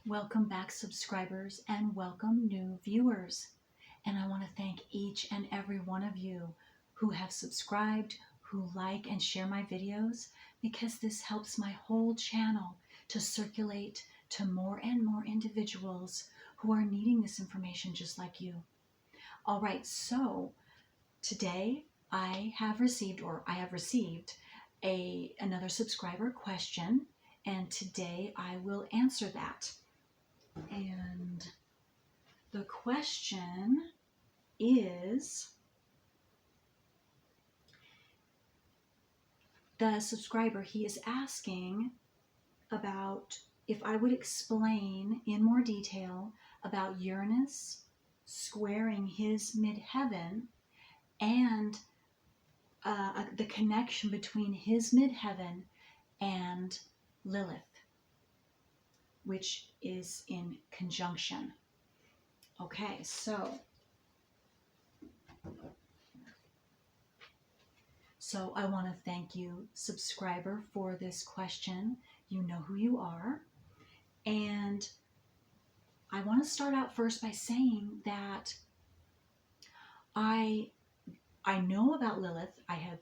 Welcome back, subscribers, and welcome new viewers. And I want to thank each and every one of you who have subscribed, who like and share my videos, because this helps my whole channel to circulate to more and more individuals who are needing this information just like you. All right, so today I have received another subscriber question, and today I will answer that. And the question is, the subscriber, he is asking about if I would explain in more detail about Uranus squaring his midheaven and the connection between his midheaven and Lilith, which is in conjunction. Okay, so I want to thank you, subscriber, for this question. You know who you are. And I want to start out first by saying that I know about Lilith. I have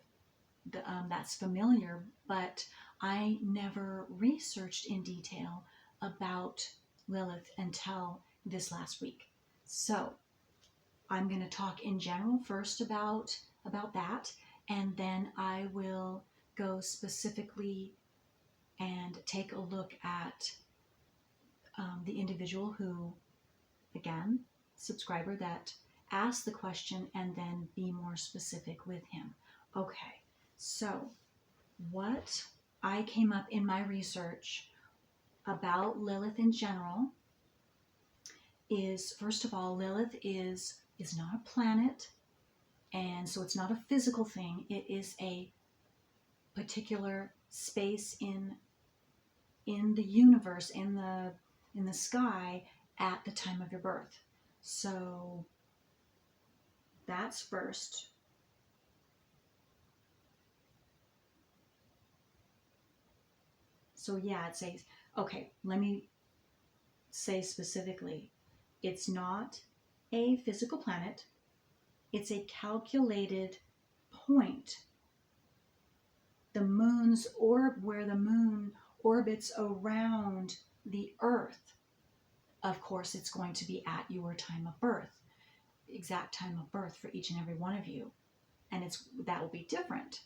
that's familiar, but I never researched in detail about Lilith until this last week. So I'm going to talk in general first about that, and then I will go specifically and take a look at the individual who, again, subscriber that asked the question, and then be more specific with him. Okay, so what I came up in my research about Lilith in general is, first of all, Lilith is not a planet, and so it's not a physical thing. It is a particular space in the universe, in the sky at the time of your birth. So that's first. So yeah, it says, okay, let me say specifically, it's not a physical planet. It's a calculated point. The moon's orb, where the moon orbits around the earth, of course, it's going to be at your time of birth, exact time of birth for each and every one of you. And that will be different.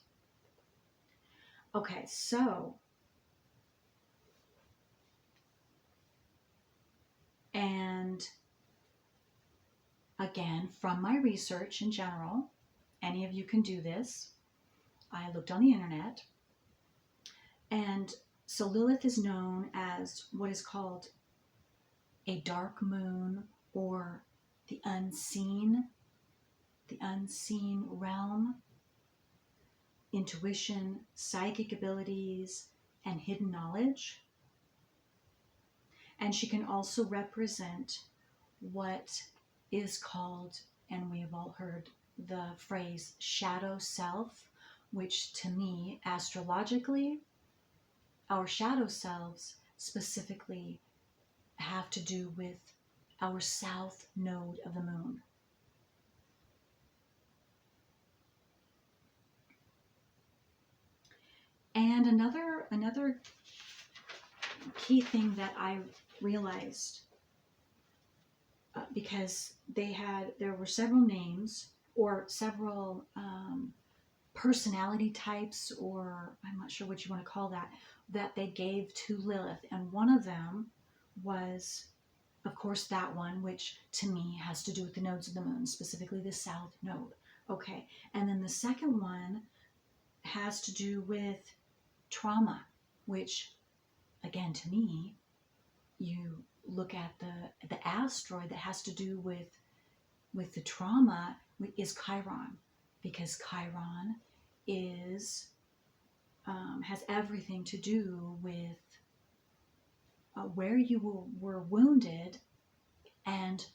Okay, so, and again, from my research in general, any of you can do this. I looked on the internet, and so Lilith is known as what is called a dark moon, or the unseen realm, intuition, psychic abilities, and hidden knowledge. And she can also represent what is called, and we have all heard the phrase, shadow self, which to me, astrologically, our shadow selves specifically have to do with our south node of the moon. And another key thing that I realized, because there were several names, or several personality types, or I'm not sure what you want to call that they gave to Lilith. And one of them was, of course, that one, which to me has to do with the nodes of the moon, specifically the south node. Okay, and then the second one has to do with trauma, which, again, to me, you look at the asteroid that has to do with the trauma is Chiron, because Chiron is has everything to do with where you were wounded, and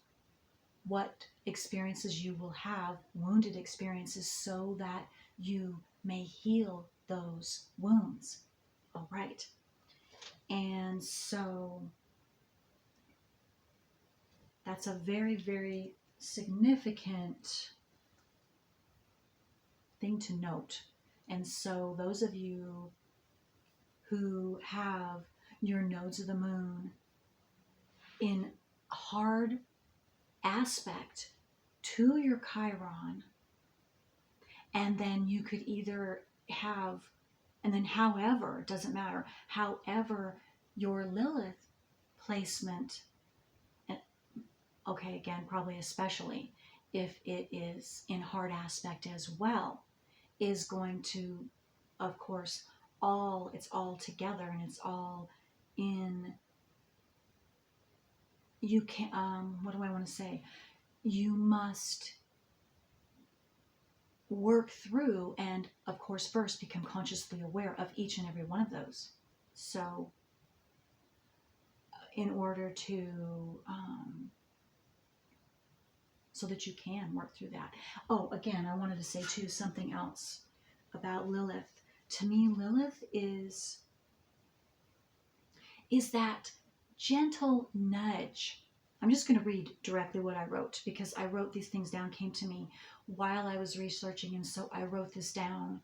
what experiences you will have, wounded experiences, so that you may heal those wounds. All right. And so That's a very, very significant thing to note. And so those of you who have your nodes of the moon in hard aspect to your Chiron, and then you could either have, and then however, it doesn't matter, however your Lilith placement, okay, again, probably especially if it is in hard aspect as well, is going to, of course, it's all together, and it's all in, you can, what do I want to say? You must work through and, of course, first become consciously aware of each and every one of those. So, in order to, so that you can work through that. Oh, again, I wanted to say too something else about Lilith. To me, Lilith is that gentle nudge. I'm just going to read directly what I wrote, because I wrote these things down, came to me while I was researching, and so I wrote this down,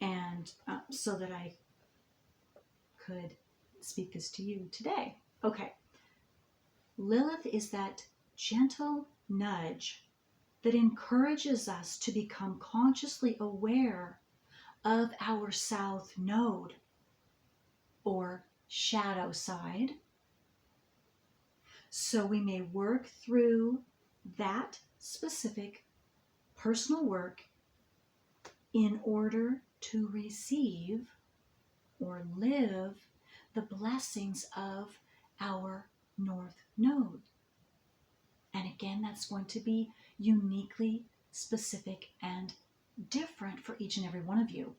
and so that I could speak this to you today. Okay. Lilith is that gentle nudge that encourages us to become consciously aware of our south node, or shadow side, so we may work through that specific personal work in order to receive or live the blessings of our north node. And again, that's going to be uniquely specific and different for each and every one of you.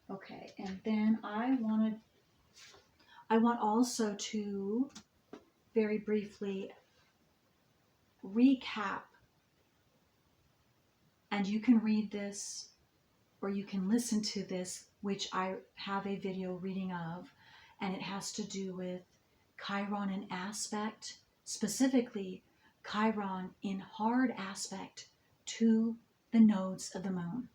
Okay, and then I want also to very briefly recap, and you can read this or you can listen to this, which I have a video reading of, and it has to do with Chiron in aspect, specifically Chiron in hard aspect to the nodes of the moon,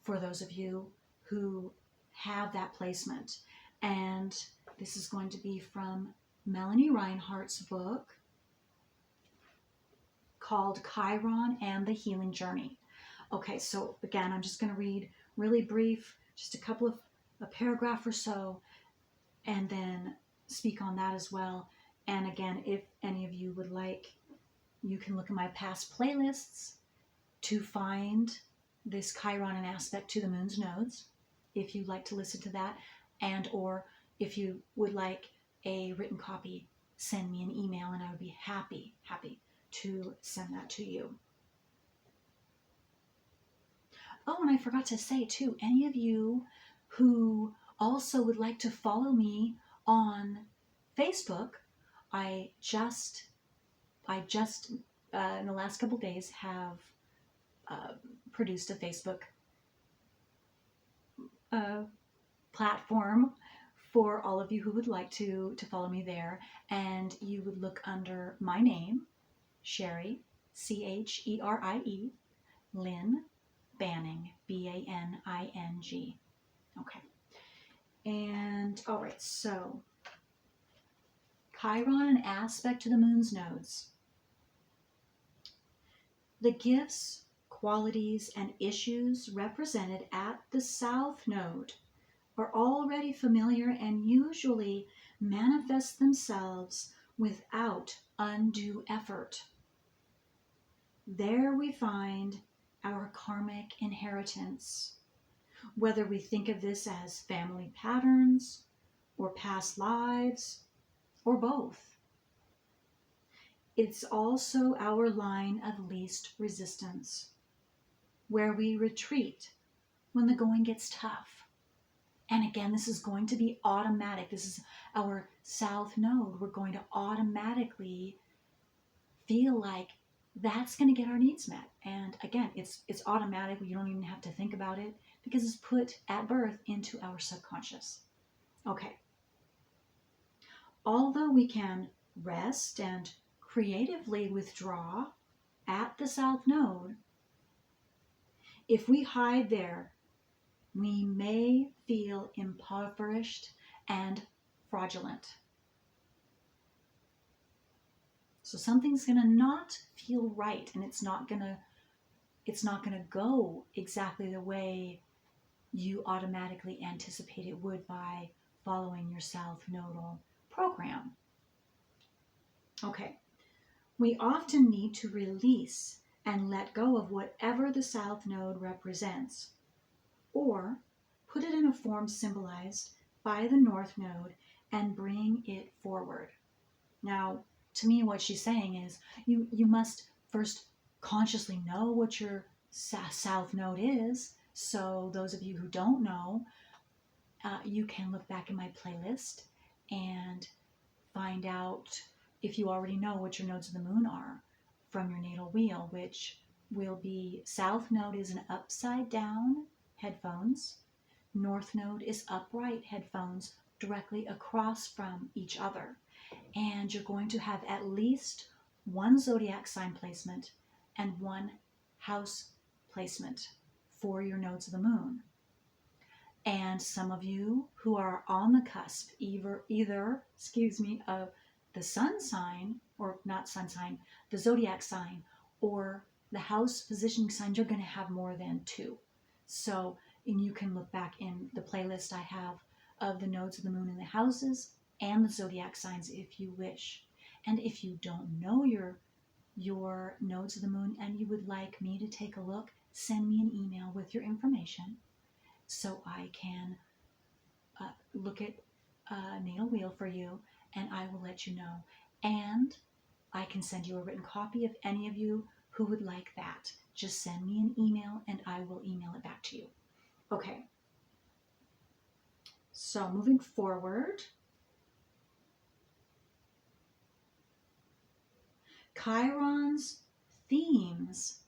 for those of you who have that placement. And this is going to be from Melanie Reinhardt's book called Chiron and the Healing Journey. Okay, so again, I'm just going to read really brief, just a couple of a paragraph or so, and then speak on that as well. And again, if any of you would like, you can look at my past playlists to find this Chiron in aspect to the moon's nodes, if you'd like to listen to that, and or if you would like a written copy, send me an email and I would be happy to send that to you. Oh, and I forgot to say too, any of you who also would like to follow me on Facebook, I just in the last couple days have produced a Facebook platform for all of you who would like to follow me there, and you would look under my name, Cherie, Cherie, Lynn Banning, Baning. Okay. And all right, so Chiron, an aspect to the moon's nodes. The gifts, qualities, and issues represented at the south node are already familiar and usually manifest themselves without undue effort. There we find our karmic inheritance, whether we think of this as family patterns or past lives or both. It's also our line of least resistance, where we retreat when the going gets tough. And again, this is going to be automatic. This is our south node. We're going to automatically feel like that's going to get our needs met. And again, it's automatic. You don't even have to think about it, because it's put at birth into our subconscious. Okay. Although we can rest and creatively withdraw at the South Node, if we hide there, we may feel impoverished and fraudulent. So something's going to not feel right, and it's not going to go exactly the way you automatically anticipate it would by following your South Nodal program. Okay. We often need to release and let go of whatever the South Node represents, or put it in a form symbolized by the North Node and bring it forward. Now, to me, what she's saying is you must first consciously know what your South Node is. So those of you who don't know, you can look back in my playlist and find out if you already know what your nodes of the moon are from your natal wheel, which will be South Node is an upside down headphones. North Node is upright headphones directly across from each other. And you're going to have at least one zodiac sign placement and one house placement for your nodes of the moon. And some of you who are on the cusp, either of the sun sign, or not sun sign, the zodiac sign, or the house positioning sign, you're going to have more than two. So, and you can look back in the playlist I have of the nodes of the moon in the houses and the zodiac signs if you wish. And if you don't know your nodes of the moon and you would like me to take a look, send me an email with your information so I can look at a natal wheel for you, and I will let you know. And I can send you a written copy if any of you who would like that. Just send me an email and I will email it back to you. Okay. So moving forward, Chiron's themes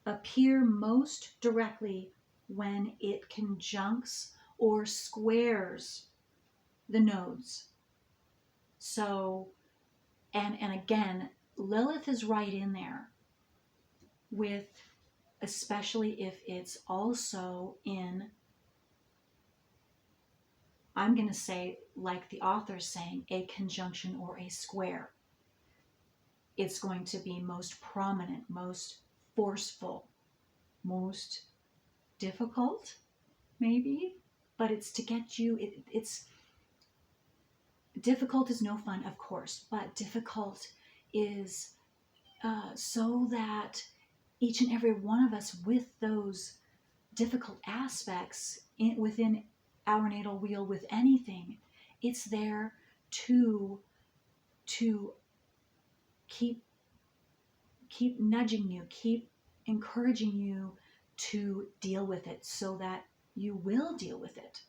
appear most directly when it conjuncts or squares the nodes. So, and again, Lilith is right in there with, especially if it's also in, I'm going to say, like the author's saying, a conjunction or a square. It's going to be most prominent, most forceful, most difficult, maybe, but it's to get you, it's difficult is no fun, of course, but difficult is so that each and every one of us with those difficult aspects within our natal wheel with anything, it's there to keep nudging you, keep encouraging you to deal with it so that you will deal with it.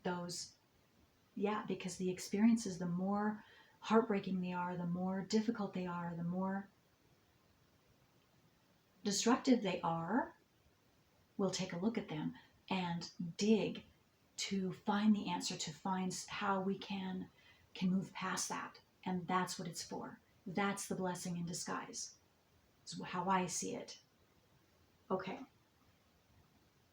Because the experiences, the more heartbreaking they are, the more difficult they are, the more destructive they are, we'll take a look at them and dig to find the answer, to find how we can move past that. And that's what it's for. That's the blessing in disguise. It's how I see it. Okay.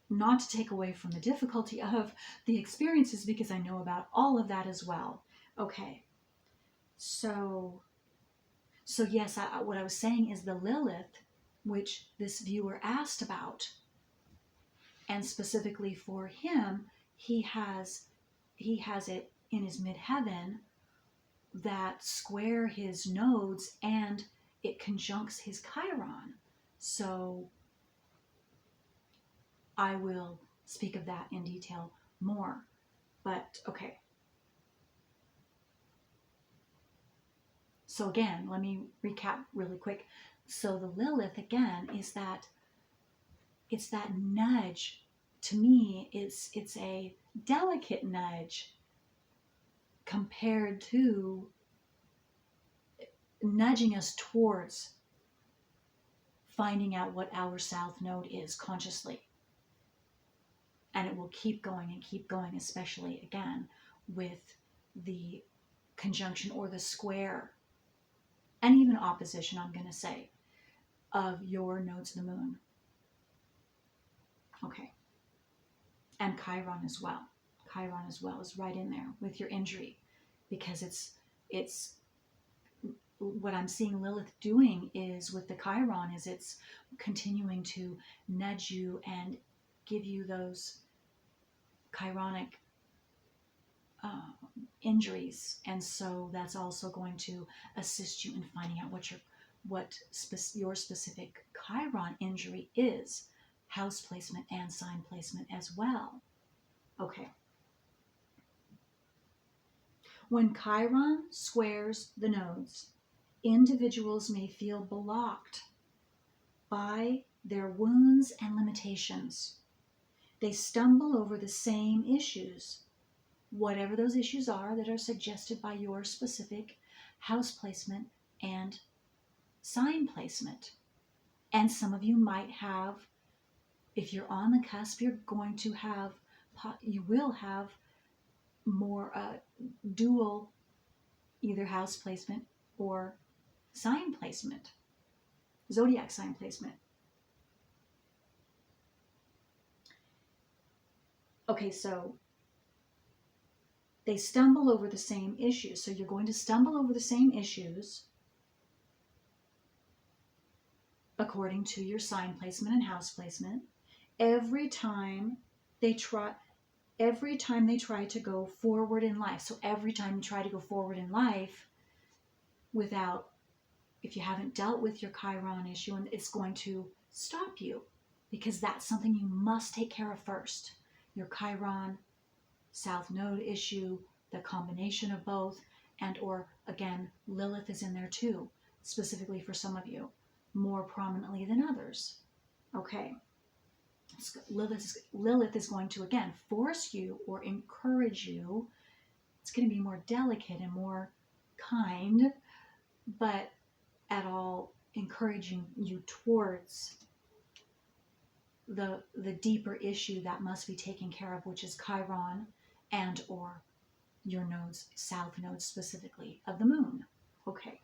Not to take away from the difficulty of the experiences, because I know about all of that as well. Okay. So yes, what I was saying is the Lilith, which this viewer asked about, and specifically for him, he has it in his midheaven that square his nodes and it conjuncts his Chiron. So I will speak of that in detail more. But okay. So again, let me recap really quick. So the Lilith, again, is that it's that nudge. To me, it's a delicate nudge compared to nudging us towards finding out what our South Node is consciously. And it will keep going and keep going, especially again with the conjunction or the square and even opposition, I'm going to say, of your nodes of the moon. Okay. And Chiron as well. Chiron as well is right in there with your injury, because it's what I'm seeing Lilith doing is with the Chiron is it's continuing to nudge you and give you those chironic injuries, and so that's also going to assist you in finding out what your specific Chiron injury is, house placement and sign placement as well. Okay. When Chiron squares the nodes, individuals may feel blocked by their wounds and limitations. They stumble over the same issues, whatever those issues are that are suggested by your specific house placement and sign placement. And some of you might have, if you're on the cusp, you will have more dual either house placement or sign placement, zodiac sign placement. Okay, so they stumble over the same issues. So you're going to stumble over the same issues according to your sign placement and house placement every time they try to go forward in life. So every time you try to go forward in life if you haven't dealt with your Chiron issue, and it's going to stop you, because that's something you must take care of first. Your Chiron South Node issue, the combination of both, and or again, Lilith is in there too, specifically for some of you, more prominently than others. Okay. Lilith is going to again force you or encourage you. It's going to be more delicate and more kind, but at all encouraging you towards the deeper issue that must be taken care of, which is Chiron and or your nodes, south nodes specifically of the moon. Okay.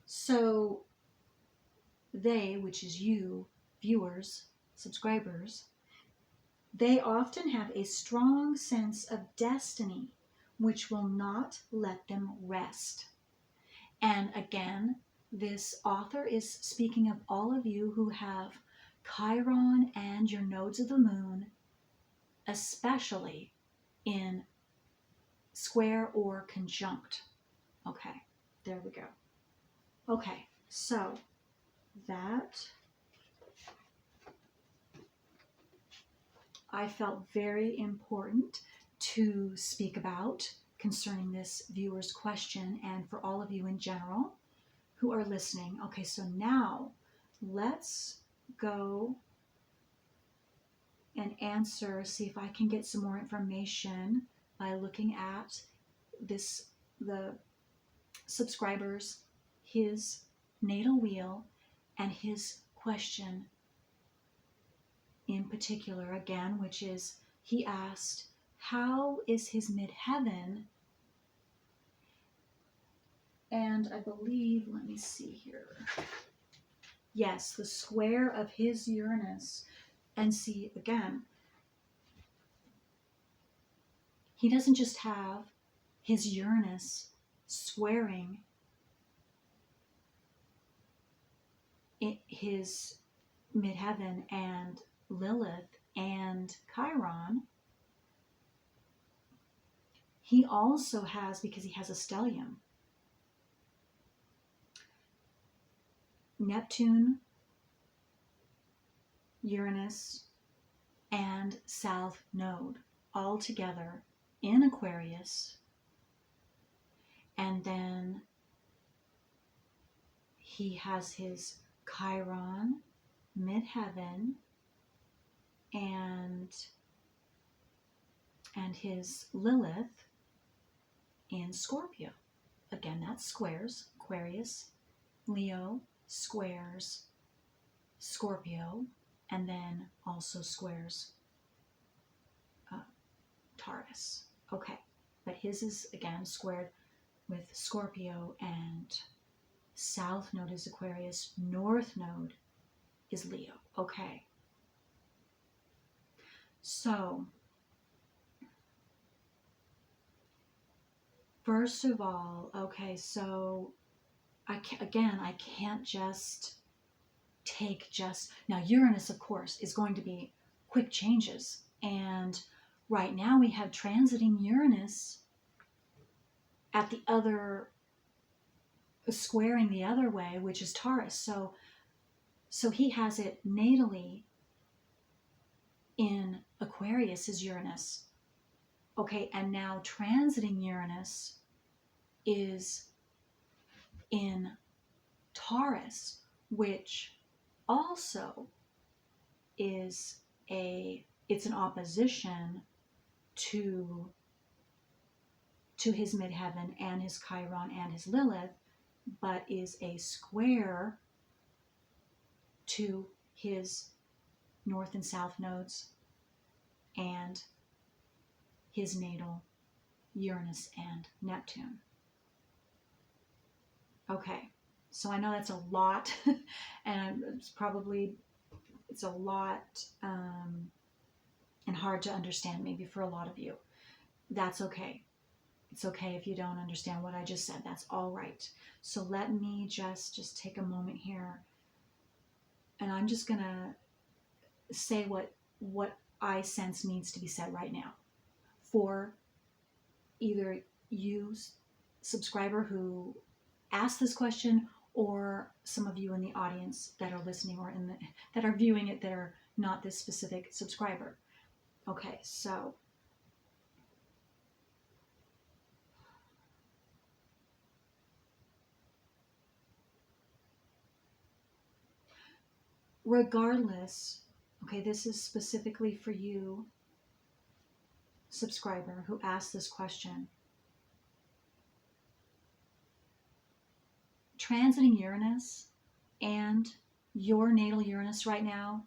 So they, which is you, viewers, subscribers, they often have a strong sense of destiny, which will not let them rest. And again, this author is speaking of all of you who have Chiron and your nodes of the moon, especially in square or conjunct. Okay, there we go. Okay, so that I felt very important to speak about concerning this viewer's question, and for all of you in general who are listening. Okay, so now let's go and answer, see if I can get some more information by looking at the subscriber's, his natal wheel and his question in particular again, which is, he asked, how is his midheaven? And I believe, let me see here. Yes, the square of his Uranus. And see, again, he doesn't just have his Uranus squaring his midheaven and Lilith and Chiron. He also has, because he has a stellium, Neptune, Uranus, and South Node all together in Aquarius. And then he has his Chiron, Midheaven, and his Lilith in Scorpio. Again, that's squares. Aquarius, Leo, squares, Scorpio, and then also squares Taurus. Okay, but his is again squared with Scorpio, and south node is Aquarius, north node is Leo. Okay, so first of all, okay, so I can't just take just now. Uranus, of course, is going to be quick changes, and right now we have transiting Uranus at the other, squaring the other way, which is Taurus. So he has it natally in Aquarius is Uranus. Okay, and now transiting Uranus is in Taurus, which also is it's an opposition to his midheaven and his Chiron and his Lilith, but is a square to his north and south nodes and his natal Uranus and Neptune. Okay, so I know that's a lot, and it's a lot and hard to understand maybe for a lot of you. That's okay. It's okay if you don't understand what I just said. That's all right. So let me just take a moment here, and I'm just gonna say what I sense needs to be said right now for either you subscriber who asked this question, or some of you in the audience that are listening or that are viewing it that are not this specific subscriber. Okay, so regardless, okay, this is specifically for you, subscriber, who asked this question. Transiting Uranus and your natal Uranus right now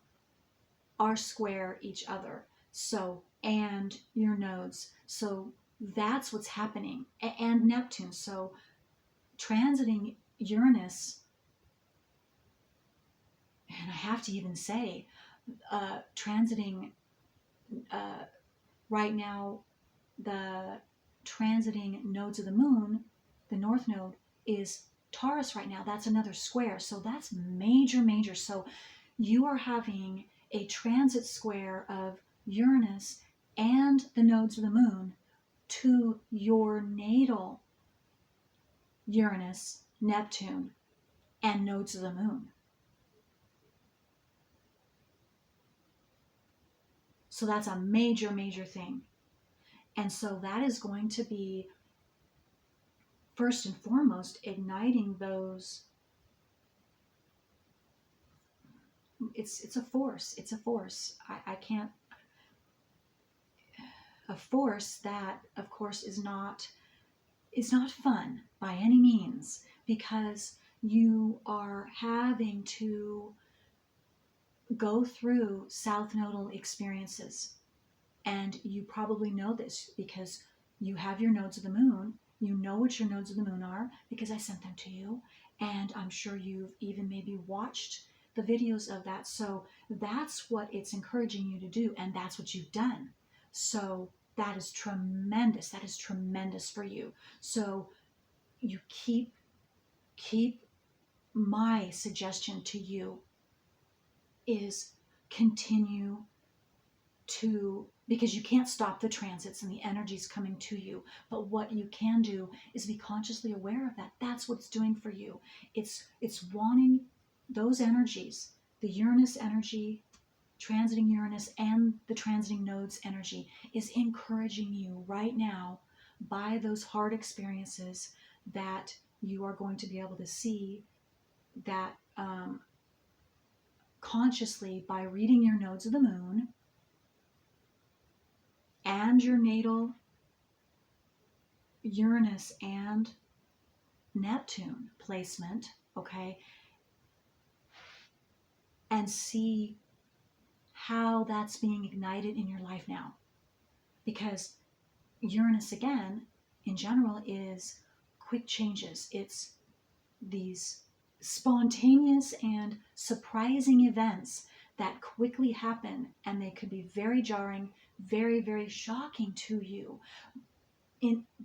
are square each other. So, and your nodes. So that's what's happening. And Neptune. So transiting Uranus, and I have to even say, transiting right now, the transiting nodes of the moon, the north node is Taurus right now. That's another square. So that's major, major. So you are having a transit square of Uranus and the nodes of the moon to your natal Uranus, Neptune, and nodes of the moon. So that's a major, major thing. And so that is going to be, first and foremost, igniting those. It's a force. It's a force. I can't. A force that, of course, is not fun by any means, because you are having to go through south nodal experiences. And you probably know this because you have your nodes of the moon. You know what your nodes of the moon are because I sent them to you. And I'm sure you've even maybe watched the videos of that. So that's what it's encouraging you to do. And that's what you've done. So that is tremendous. That is tremendous for you. So you keep my suggestion to you is continue to, because you can't stop the transits and the energies coming to you, but what you can do is be consciously aware of that. That's what it's doing for you. It's wanting those energies, the Uranus energy, transiting Uranus, and the transiting nodes energy is encouraging you right now by those hard experiences that you are going to be able to see that consciously by reading your nodes of the moon and your natal Uranus and Neptune placement, okay? and see how that's being ignited in your life now. Because Uranus, again, in general, is quick changes. It's these spontaneous and surprising events that quickly happen, and they could be very jarring, very, very shocking to you.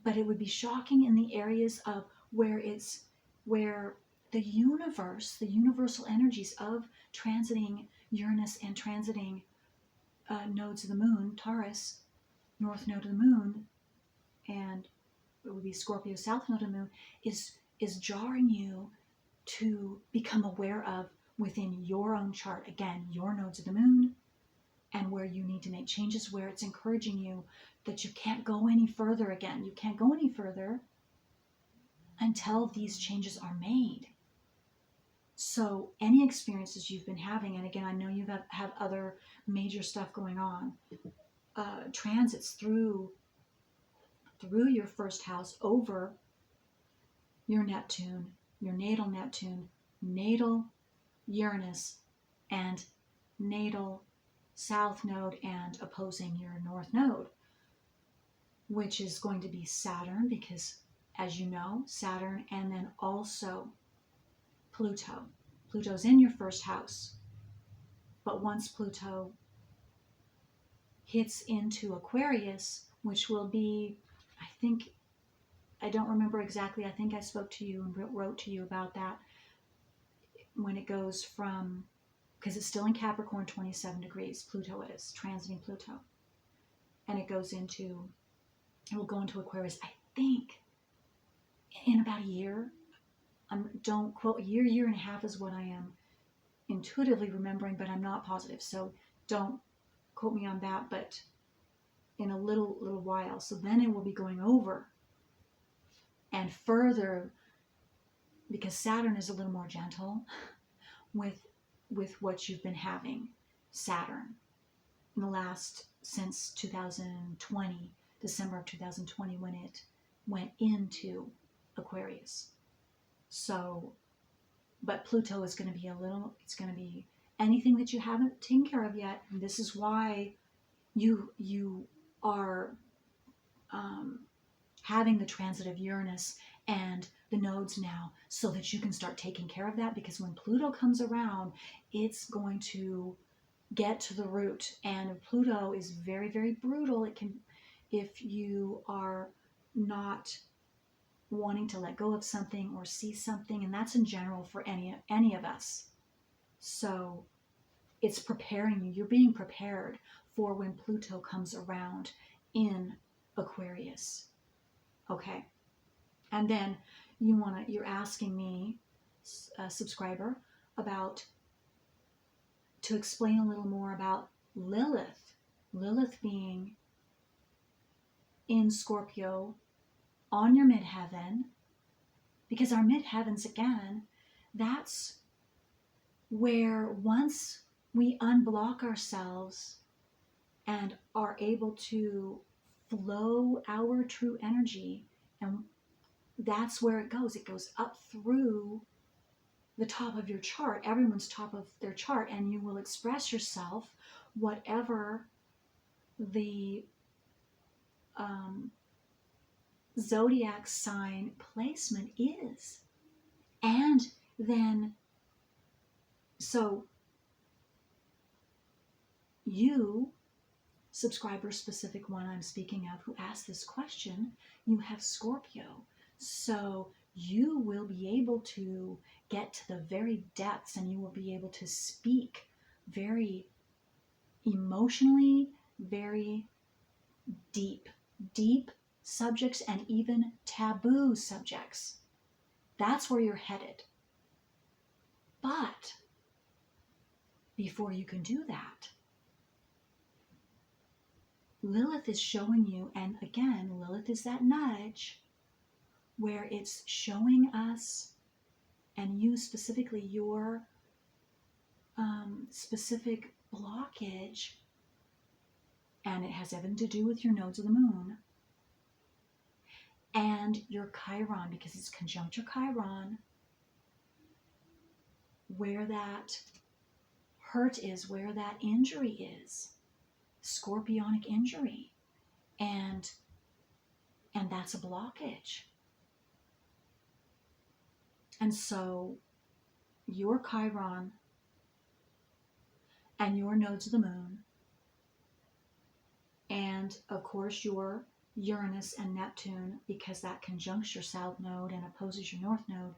But it would be shocking in the areas of where the universe, the universal energies of transiting Uranus and transiting nodes of the moon, Taurus, north node of the moon, and it would be Scorpio, south node of the moon, is jarring you to become aware of within your own chart. Again, your nodes of the moon, and where you need to make changes, where it's encouraging you that you can't go any further again. You can't go any further until these changes are made. So any experiences you've been having, and again, I know you have other major stuff going on, transits through your first house over your Neptune, your natal Neptune, natal Uranus, and natal south node, and opposing your north node, which is going to be Saturn, because as you know, Saturn, and then also Pluto. Pluto's in your first house. But once Pluto hits into Aquarius, which will be, I don't remember exactly, I think I spoke to you and wrote to you about that, when it goes from, because it's still in Capricorn, 27 degrees, Pluto is, transiting Pluto. And it will go into Aquarius, I think, in about a year. Don't quote, year and a half is what I am intuitively remembering, but I'm not positive. So don't quote me on that, but in a little while. So then it will be going over and further, because Saturn is a little more gentle with what you've been having. Saturn in the last, since 2020, December of 2020, when it went into Aquarius. So, but Pluto is going to be it's going to be anything that you haven't taken care of yet. And this is why you are having the transit of Uranus and the nodes now, so that you can start taking care of that, because when Pluto comes around, it's going to get to the root. And Pluto is very, very brutal. It can, if you are not wanting to let go of something or see something, and that's in general for any of us. So it's preparing you. You're being prepared for when Pluto comes around in Aquarius. Okay. And then you're asking me, a subscriber, to explain a little more about Lilith. Lilith being in Scorpio on your midheaven, because our midheavens, again, that's where once we unblock ourselves and are able to flow our true energy, and that's where it goes. It goes up through the top of your chart, everyone's top of their chart, and you will express yourself, whatever the zodiac sign placement is. And then, so you, subscriber specific one I'm speaking of, who asked this question, you have Scorpio. So you will be able to get to the very depths, and you will be able to speak very emotionally, very deep subjects, and even taboo subjects. That's where you're headed. But before you can do that, Lilith is showing you, and again, Lilith is that nudge where it's showing us, and you specifically, your specific blockage, and it has everything to do with your nodes of the moon and your Chiron, because it's conjunct your Chiron, where that hurt is, where that injury is, scorpionic injury, and that's a blockage. And so your Chiron and your nodes of the moon, and of course your Uranus and Neptune, because that conjuncts your south node and opposes your north node,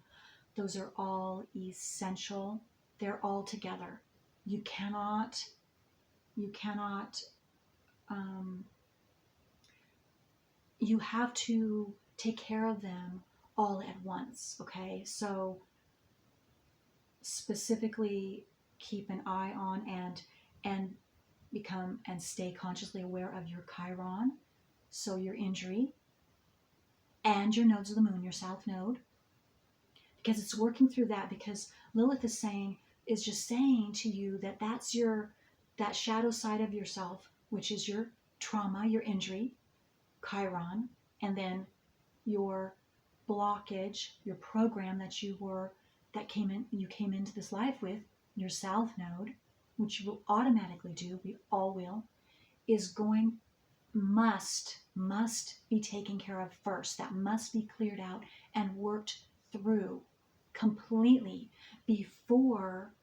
those are all essential. They're all together. You cannot you have to take care of them all at once, okay? So specifically keep an eye on and become and stay consciously aware of your Chiron, so your injury, and your nodes of the moon, your south node, because it's working through that, because Lilith is just saying to you that that's that shadow side of yourself, which is your trauma, your injury, Chiron, and then your blockage, your program that you came into this life with, your south node, which you will automatically do, we all will, must be taken care of first. That must be cleared out and worked through completely before,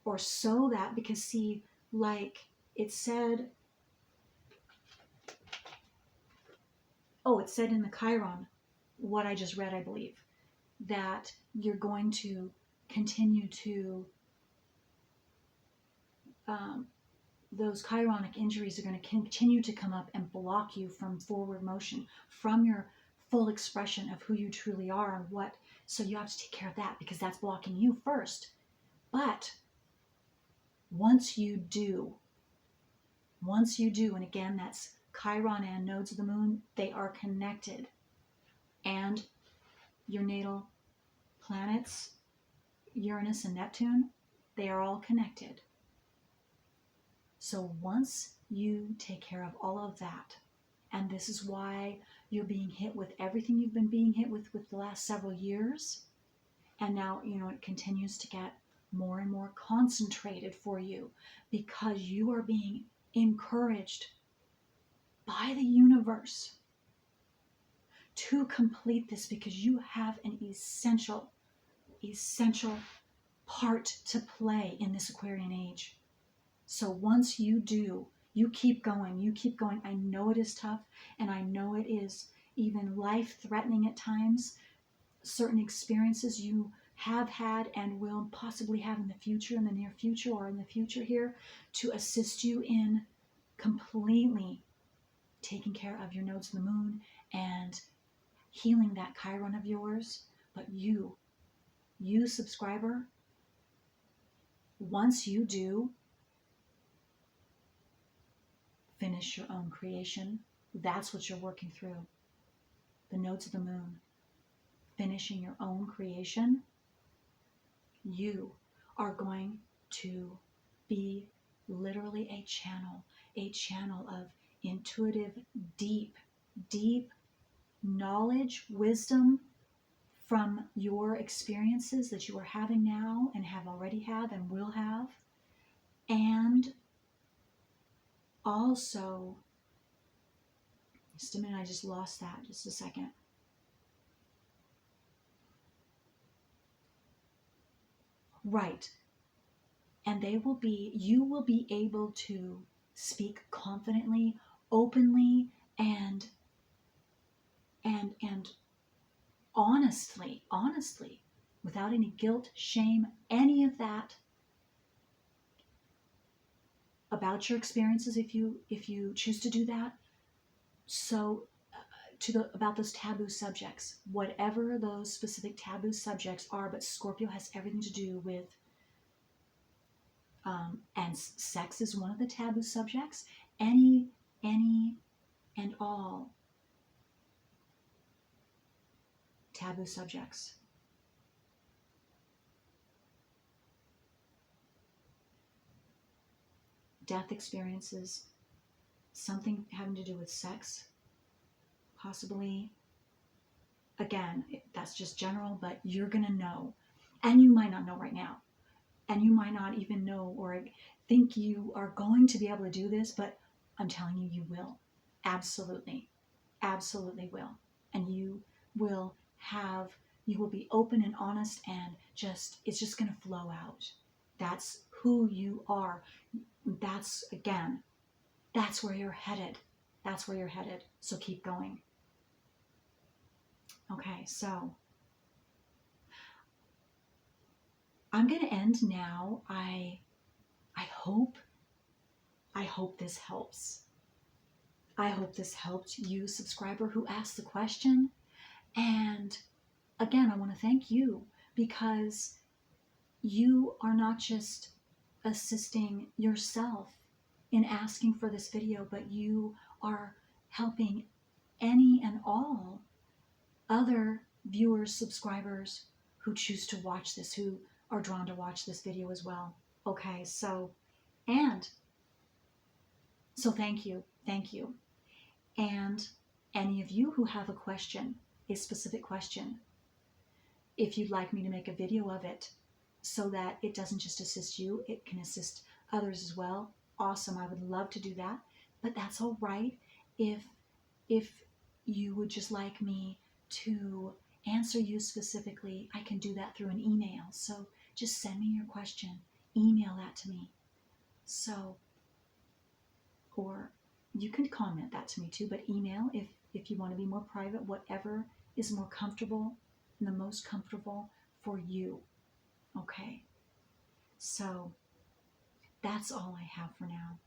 or so that, because see, like it said in the Chiron, what I just read, I believe, that you're going to continue to, those chironic injuries are going to continue to come up and block you from forward motion, from your full expression of who you truly are and what. So you have to take care of that, because that's blocking you first. But once you do, and again, that's Chiron and nodes of the moon, they are connected. And your natal planets, Uranus and Neptune, they are all connected. So once you take care of all of that, and this is why you're being hit with everything you've been being hit with the last several years, and now, it continues to get more and more concentrated for you, because you are being encouraged by the universe to complete this, because you have an essential part to play in this Aquarian age. So once you do, you keep going. I know it is tough, and I know it is even life-threatening at times. Certain experiences you have had and will possibly have in the future, in the near future, or in the future here, to assist you in completely taking care of your nodes of the moon and healing that Chiron of yours. But you subscriber, once you do finish your own creation, that's what you're working through. The nodes of the moon, finishing your own creation, you are going to be literally a channel of intuitive, deep knowledge, wisdom from your experiences that you are having now and have already had and will have. And also, just a minute, I just lost that, just a second. Right. And you will be able to speak confidently, openly, and honestly, without any guilt, shame, any of that, about your experiences, if you choose to do that. So about those taboo subjects, whatever those specific taboo subjects are, but Scorpio has everything to do with, and sex is one of the taboo subjects. Any and all taboo subjects. Death experiences, something having to do with sex, possibly. Again, that's just general, but you're going to know. And you might not know right now. And you might not even know or think you are going to be able to do this, but I'm telling you, you will. Absolutely. Absolutely will. And you will be open and honest, and it's just going to flow out. That's who you are. That's, again, that's where you're headed. That's where you're headed. So keep going. Okay, so I'm going to end now. I hope this helps. I hope this helped you, subscriber, who asked the question. And again, I want to thank you, because you are not just assisting yourself in asking for this video, but you are helping any and all other viewers, subscribers who choose to watch this, who are drawn to watch this video as well. Okay, so thank you. Thank you. And any of you who have a question, a specific question, if you'd like me to make a video of it so that it doesn't just assist you, it can assist others as well, awesome. I would love to do that. But that's all right. If you would just like me to answer you specifically, I can do that through an email. So just send me your question, email that to me. So, or you can comment that to me too, but email if you want to be more private, whatever is more comfortable and the most comfortable for you. Okay, so that's all I have for now.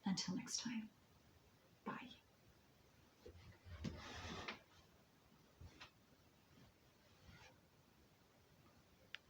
Until next time, bye.